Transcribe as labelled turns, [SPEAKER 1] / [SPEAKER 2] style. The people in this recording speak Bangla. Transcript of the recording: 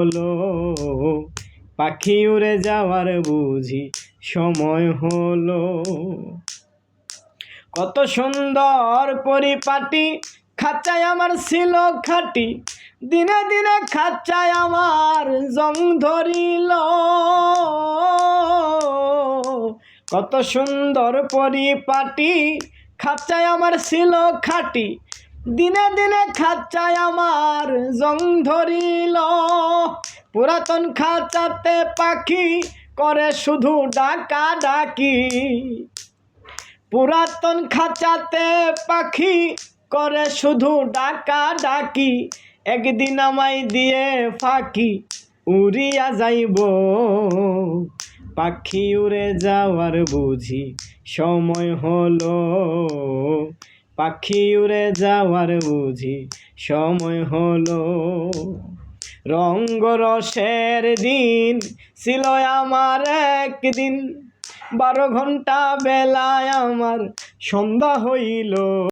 [SPEAKER 1] হলো, পাখি উড়ে যাওয়ার বুঝি সময় হলো। কত সুন্দর পরিপাটি, খাঁচায় আমার ছিল খাটি, দিনে দিনে খাঁচায় আমার জং ধরিল। কত সুন্দর পরিপাটি, খাঁচায় আমার ছিল খাটি, দিনে দিনে খাঁচায় আমার জং ধরিল। পুরাতন খাঁচাতে পাখি করে শুধু ডাকা ডাকি, পুরাতন খাঁচাতে পাখি করে শুধু ডাকা ডাকি, একদিন আমায় দিয়ে ফাঁকি উড়িয়া যাইব। পাখি উড়ে যাওয়ার বুঝি সময় হলো, পাখি উড়ে যাওয়ার বুঝি সময় হলো। রঙ্গরসের দিন ছিল আমার একদিন, 12 ঘন্টা বেলায় আমার সন্ধ্যা হইল।